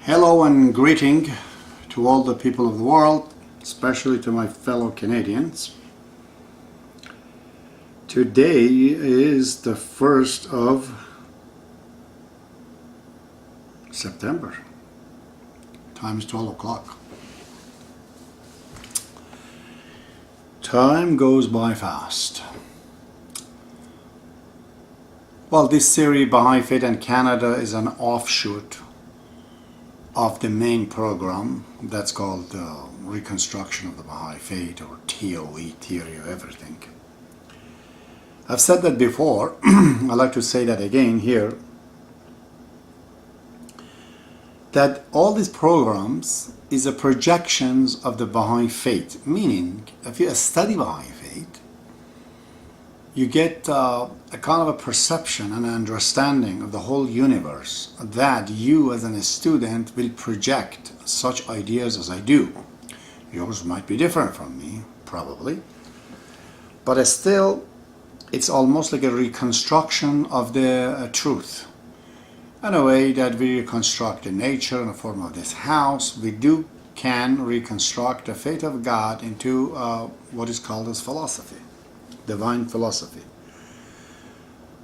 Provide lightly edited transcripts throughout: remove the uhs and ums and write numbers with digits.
Hello and greeting to all the people of the world, especially to my fellow Canadians. Today is the 1st of September. Time is 12 o'clock. Time goes by fast. Well, this series, Baha'i Faith Canada, is an offshoot of the main program that's called Reconstruction of the Baha'i Faith, or TOE, Theory of Everything. I've said that before. I'd like to say that again here, that all these programs is a projections of the Baha'i Faith, meaning if you study Baha'i Faith, you get a kind of a perception and understanding of the whole universe that you as a student will project such ideas as I do. Yours might be different from me, probably, but still it's almost like a reconstruction of the truth. In a way that we reconstruct the nature in the form of this house, we can reconstruct the faith of God into what is called as philosophy. Divine philosophy.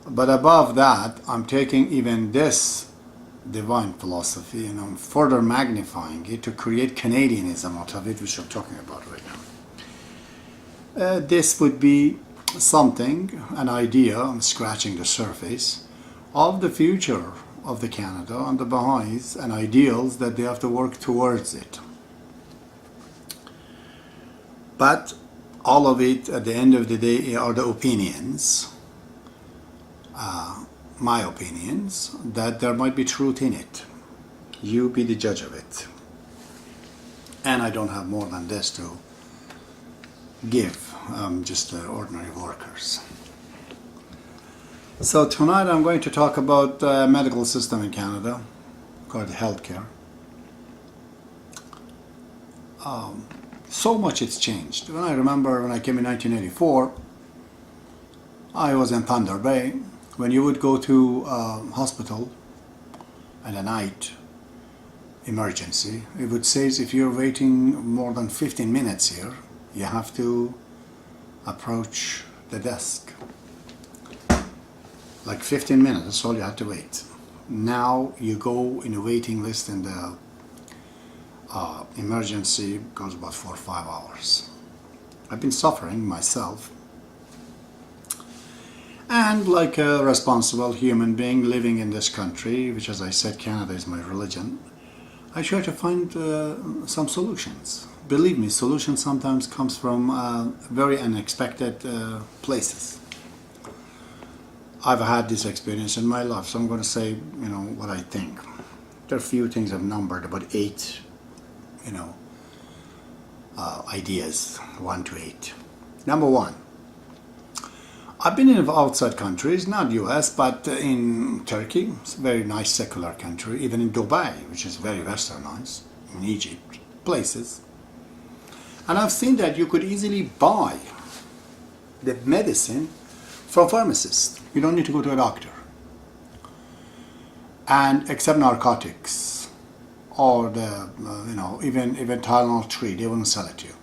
But above that, I'm taking even this divine philosophy and I'm further magnifying it to create Canadianism out of it, which I'm talking about right now. This would be something, an idea, I'm scratching the surface, of the future of the Canada and the Baha'is and ideals that they have to work towards it. But all of it, at the end of the day, are the opinions, my opinions, that there might be truth in it. You be the judge of it. And I don't have more than this to give. I'm just ordinary workers. So tonight I'm going to talk about the medical system in Canada, called healthcare. So much it's changed. When I remember when I came in 1984, I was in Thunder Bay. When you would go to hospital at a night emergency, it would say if you're waiting more than 15 minutes here, you have to approach the desk. Like 15 minutes, that's all you had to wait. Now you go in a waiting list and the emergency goes about 4 or 5 hours. I've been suffering myself, and like a responsible human being living in this country, which, as I said, Canada is my religion, I try to find some solutions. Believe me, solutions sometimes comes from very unexpected places. I've had this experience in my life, so I'm going to say, what I think. There are a few things I've numbered, about 8, ideas, 1 to 8. Number 1, I've been in outside countries, not US, but in Turkey. It's a very nice secular country, even in Dubai, which is very westernized, in Egypt, places. And I've seen that you could easily buy the medicine from pharmacists. You don't need to go to a doctor. And except narcotics or the, even Tylenol 3, they won't sell it to you.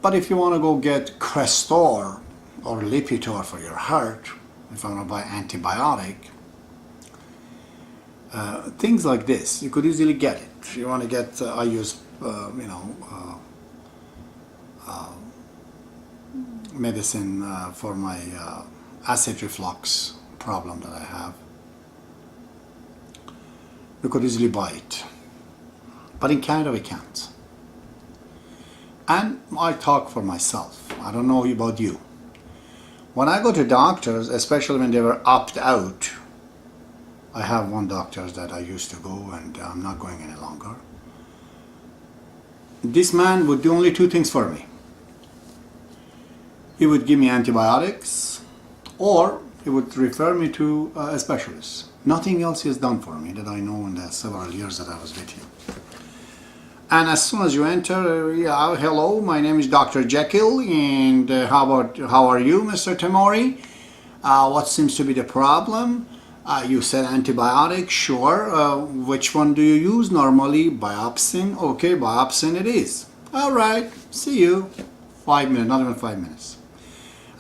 But if you want to go get Crestor or Lipitor for your heart, if you want to buy antibiotic, things like this, you could easily get it. If you want to get, I use, medicine for my acid reflux problem that I have. We could easily buy it. But in Canada we can't. And I talk for myself. I don't know about you. When I go to doctors, especially when they were opt-out, I have one doctor that I used to go and I'm not going any longer. This man would do only 2 things for me. He would give me antibiotics, or he would refer me to a specialist. Nothing else he has done for me that I know in the several years that I was with him. And as soon as you enter, hello, my name is Dr. Jekyll, and how are you, Mr. Tamori? What seems to be the problem? You said antibiotic, sure. Which one do you use normally? Biopsin? Okay, biopsin it is. All right, see you. 5 minutes, not even 5 minutes.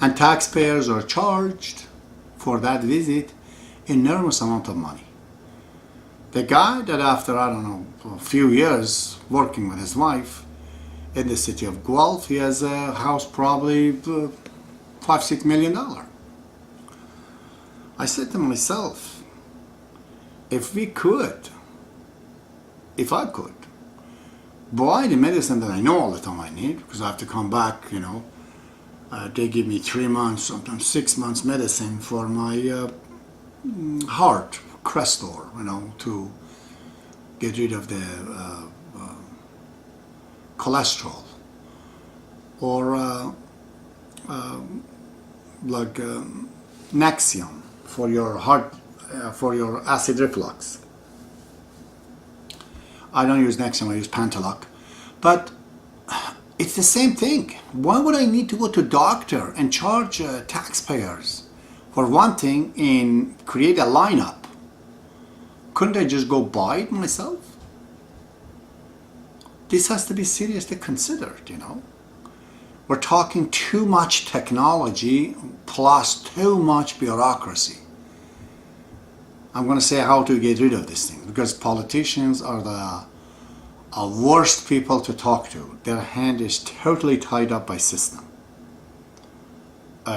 And taxpayers are charged for that visit enormous amount of money. The guy that after, I don't know, a few years working with his wife in the city of Guelph, he has a house probably $5-6 million. I said to myself, if I could buy the medicine that I know all the time I need, because I have to come back, they give me 3 months, sometimes 6 months medicine for my heart, Crestor, to get rid of the cholesterol, or like Nexium for your heart, for your acid reflux. I don't use Nexium, I use Pantaloc. But it's the same thing. Why would I need to go to doctor and charge taxpayers for one thing and create a lineup? Couldn't I just go buy it myself? This has to be seriously considered, We're talking too much technology plus too much bureaucracy. I'm going to say how to get rid of this thing, because politicians are the worst people to talk to. Their hand is totally tied up by system.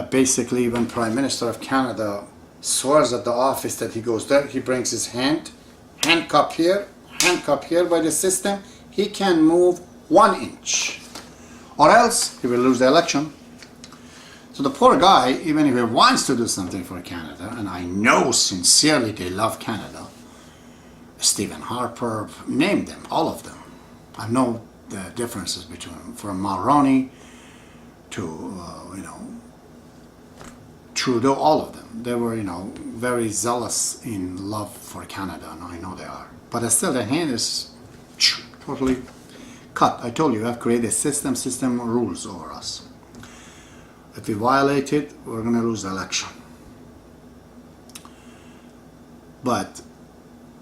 Basically, when Prime Minister of Canada swears at the office that he goes there, he brings his handcuffed here by the system. He can move 1 inch, or else he will lose the election. So the poor guy, even if he wants to do something for Canada, and I know sincerely they love Canada, Stephen Harper, name them, all of them. I know the differences between them, from Mulroney to, Trudeau, all of them. They were, very zealous in love for Canada, and I know they are. But still, the hand is totally cut. I told you, we have created a system rules over us. If we violate it, we're going to lose the election. But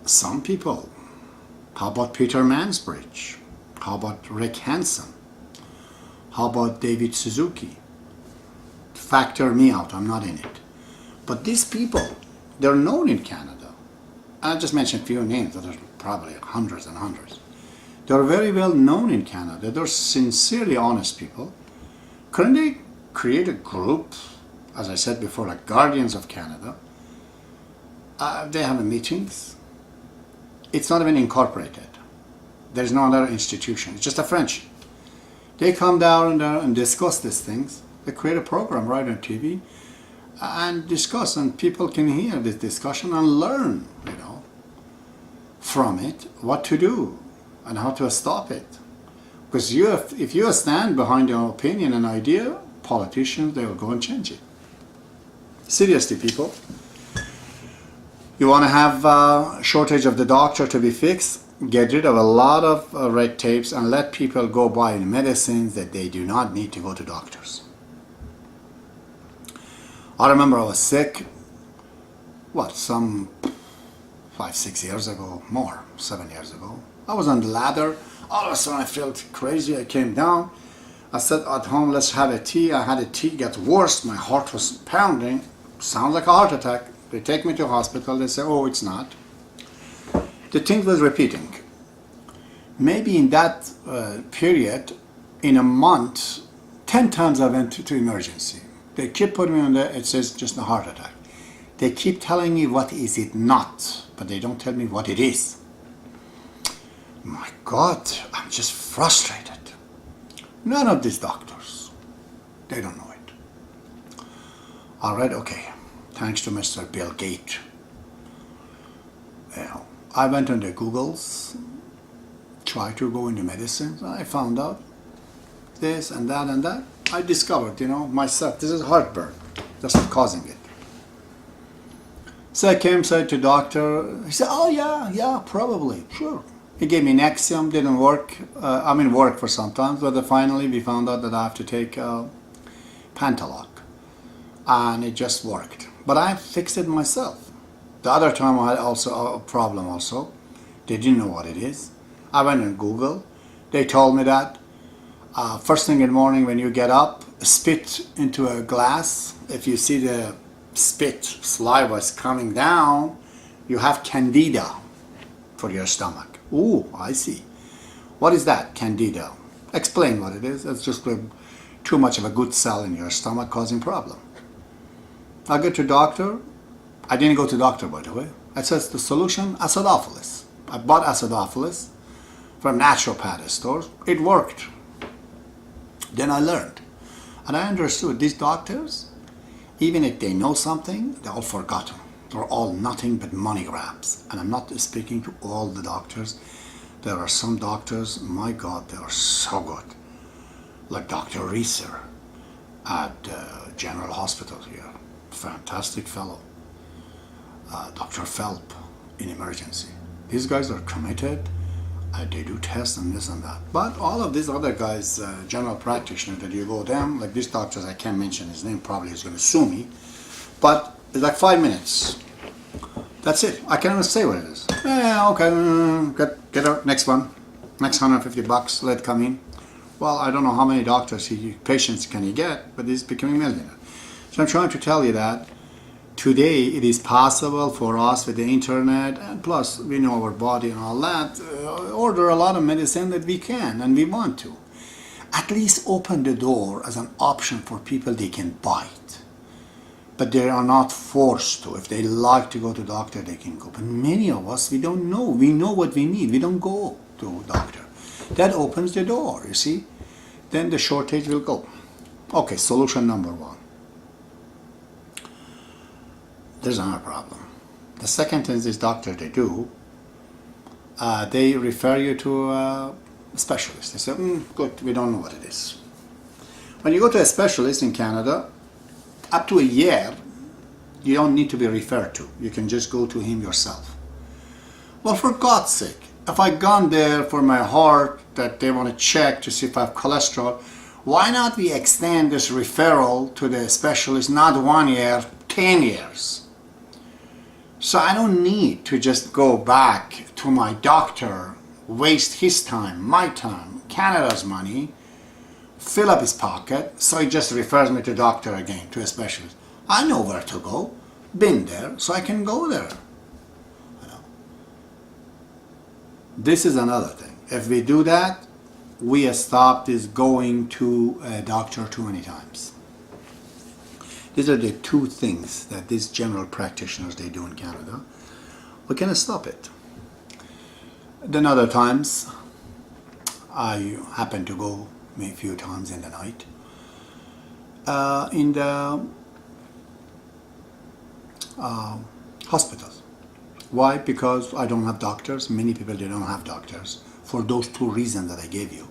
some people, how about Peter Mansbridge? How about Rick Hansen? How about David Suzuki? Factor me out, I'm not in it. But these people, they're known in Canada. I just mentioned a few names, but there's probably hundreds and hundreds. They're very well known in Canada. They're sincerely honest people. Couldn't they create a group, as I said before, like Guardians of Canada? They have meetings. It's not even incorporated. There's no other institution. It's just a friendship. They come down there and discuss these things. They create a program right on TV and discuss, and people can hear this discussion and learn, from it what to do and how to stop it. Because if you stand behind your opinion and idea, politicians, they will go and change it. Seriously, people. You want to have a shortage of the doctor to be fixed? Get rid of a lot of red tapes and let people go buy medicines that they do not need to go to doctors. I remember I was sick, some 5-6 years ago, more, 7 years ago. I was on the ladder. All of a sudden I felt crazy. I came down. I said at home, let's have a tea. I had a tea, got worse. My heart was pounding. Sounds like a heart attack. They take me to hospital. They say, oh, it's not. The thing was repeating. Maybe in that period, in a month, 10 times I went to emergency. They keep putting me on there. It says just a heart attack. They keep telling me what is it not, but they don't tell me what it is. My God, I'm just frustrated. None of these doctors, they don't know it. All right, okay. Thanks to Mr. Bill Gates. I went on the Googles, tried to go into medicine. I found out this and that and that. I discovered, myself, this is heartburn. That's what's causing it. So I came, said to doctor. He said, oh yeah, probably, sure. He gave me Nexium, didn't work. Worked for some time, but finally we found out that I have to take Pantaloc. And it just worked. But I fixed it myself. The other time I had also a problem also. They didn't know what it is. I went on Google. They told me that first thing in the morning when you get up, spit into a glass. If you see the spit, saliva is coming down, you have candida for your stomach. Ooh, I see. What is that, candida? Explain what it is. It's just too much of a good cell in your stomach causing problem. I go to doctor. I didn't go to doctor, by the way. I says the solution, acidophilus. I bought acidophilus from naturopath stores. It worked. Then I learned. And I understood these doctors, even if they know something, they're all forgotten. They're all nothing but money grabs. And I'm not speaking to all the doctors. There are some doctors, my God, they are so good. Like Dr. Reeser at General Hospital here. Fantastic fellow. Dr. Phelp in emergency. These guys are committed. They do tests and this and that. But all of these other guys, general practitioners that you go down, like these doctors, I can't mention his name, probably he's going to sue me. But it's like 5 minutes. That's it. I can't even say what it is. Yeah, okay, get out, next one. Next $150, let it come in. Well, I don't know how many patients can he get, but he's becoming a millionaire. So I'm trying to tell you that today it is possible for us with the internet, and plus we know our body and all that, order a lot of medicine that we can and we want to. At least open the door as an option for people they can buy it. But they are not forced to. If they like to go to doctor, they can go. But many of us, we don't know. We know what we need. We don't go to doctor. That opens the door, you see. Then the shortage will go. Okay, solution number one. There's another problem. The second thing this doctor they do, they refer you to a specialist. They say, good, we don't know what it is. When you go to a specialist in Canada, up to a year, you don't need to be referred to. You can just go to him yourself. Well, for God's sake, if I gone there for my heart that they want to check to see if I have cholesterol, why not we extend this referral to the specialist not 1 year, 10 years? So I don't need to just go back to my doctor, waste his time, my time, Canada's money, fill up his pocket, so he just refers me to doctor again, to a specialist. I know where to go, been there, so I can go there. You know. This is another thing. If we do that, we stop this going to a doctor too many times. These are the two things that these general practitioners they do in Canada. We can stop it. Then other times, I happen to go a few times in the night in the hospitals. Why? Because I don't have doctors. Many people they don't have doctors for those two reasons that I gave you.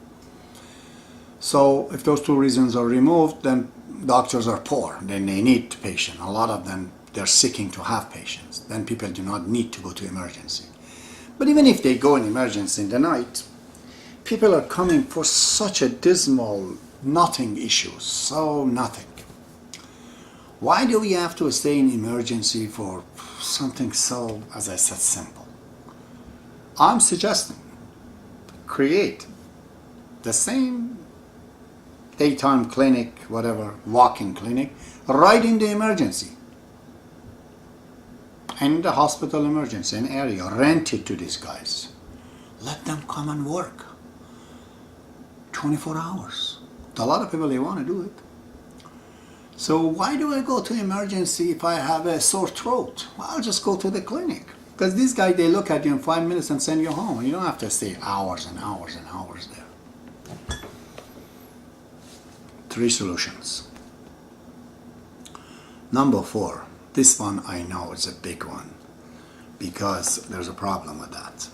So if those two reasons are removed, then doctors are poor. Then they need patients. A lot of them they're seeking to have patients. Then people do not need to go to emergency. But even if they go in emergency in the night, people are coming for such a dismal nothing issue, so nothing. Why do we have to stay in emergency for something so, as I said, simple? I'm suggesting create the same daytime clinic, whatever, walk-in clinic, right in the emergency. In the hospital emergency, an area, rent it to these guys. Let them come and work. 24 hours. A lot of people, they want to do it. So why do I go to emergency if I have a sore throat? Well, I'll just go to the clinic. Because these guys, they look at you in 5 minutes and send you home. You don't have to stay hours and hours and hours there. 3 solutions. Number 4. This one I know is a big one because there's a problem with that.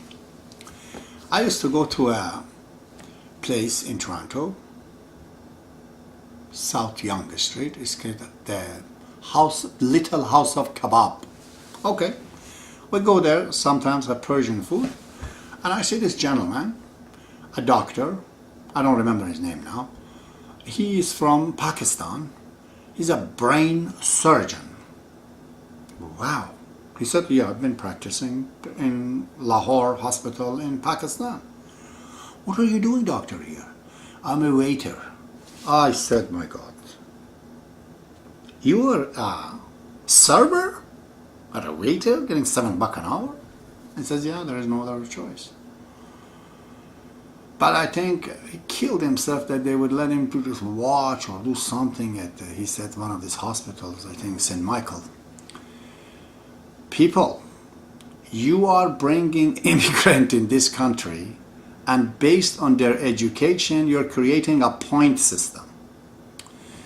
I used to go to a place in Toronto, South Yonge Street. It's called the Little House of Kebab. Okay, we go there, sometimes have Persian food, and I see this gentleman, a doctor, I don't remember his name now. He is from Pakistan. He's a brain surgeon. Wow, He said, yeah, I've been practicing in Lahore Hospital in Pakistan. What are you doing, doctor, here? I'm a waiter. I said, my God, you are a server or a waiter getting $7 an hour? He says, yeah, there is no other choice. But I think he killed himself that they would let him to just watch or do something at, he said, one of these hospitals, I think St. Michael. People, you are bringing immigrant in this country, and based on their education, you're creating a point system.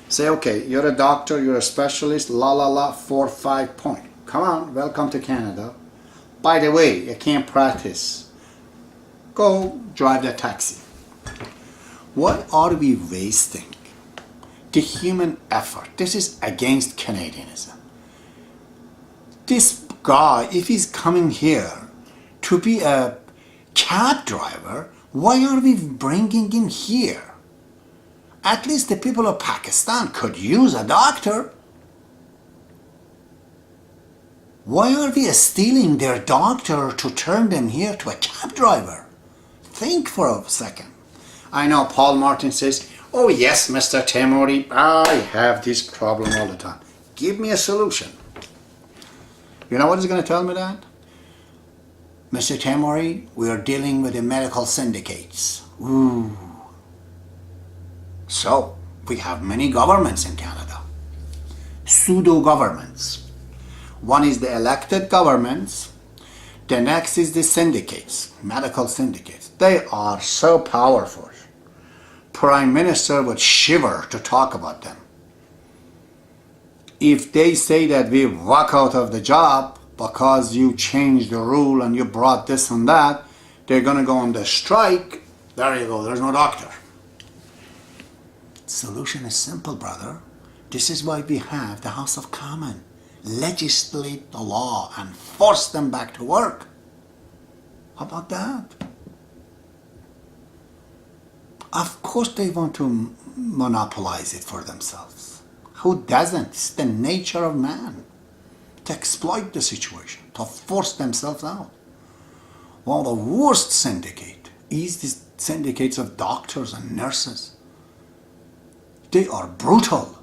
Say, okay, you're a doctor, you're a specialist, 4, 5 point. Come on, welcome to Canada. By the way, you can't practice. Go drive that taxi. What are we wasting? The human effort. This is against Canadianism. This guy, if he's coming here to be a cab driver, why are we bringing him here? At least the people of Pakistan could use a doctor. Why are we stealing their doctor to turn them here to a cab driver? Think for a second. I know Paul Martin says, oh yes, Mr. Temori, I have this problem all the time. Give me a solution. You know what he's going to tell me that? Mr. Temori, we are dealing with the medical syndicates. Ooh. So, we have many governments in Canada. Pseudo-governments. One is the elected governments. The next is the syndicates, medical syndicates. They are so powerful. Prime Minister would shiver to talk about them. If they say that we walk out of the job because you changed the rule and you brought this and that, they're going to go on the strike. There you go, there's no doctor. Solution is simple, brother. This is why we have the House of Commons. Legislate the law and force them back to work. How about that? Of course they want to monopolize it for themselves. Who doesn't? It's the nature of man to exploit the situation, to force themselves out. One of the worst syndicate is the syndicates of doctors and nurses. They are brutal.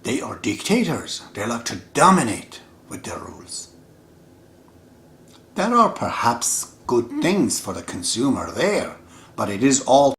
They are dictators. They like to dominate with their rules. There are perhaps good things for the consumer there, but it is all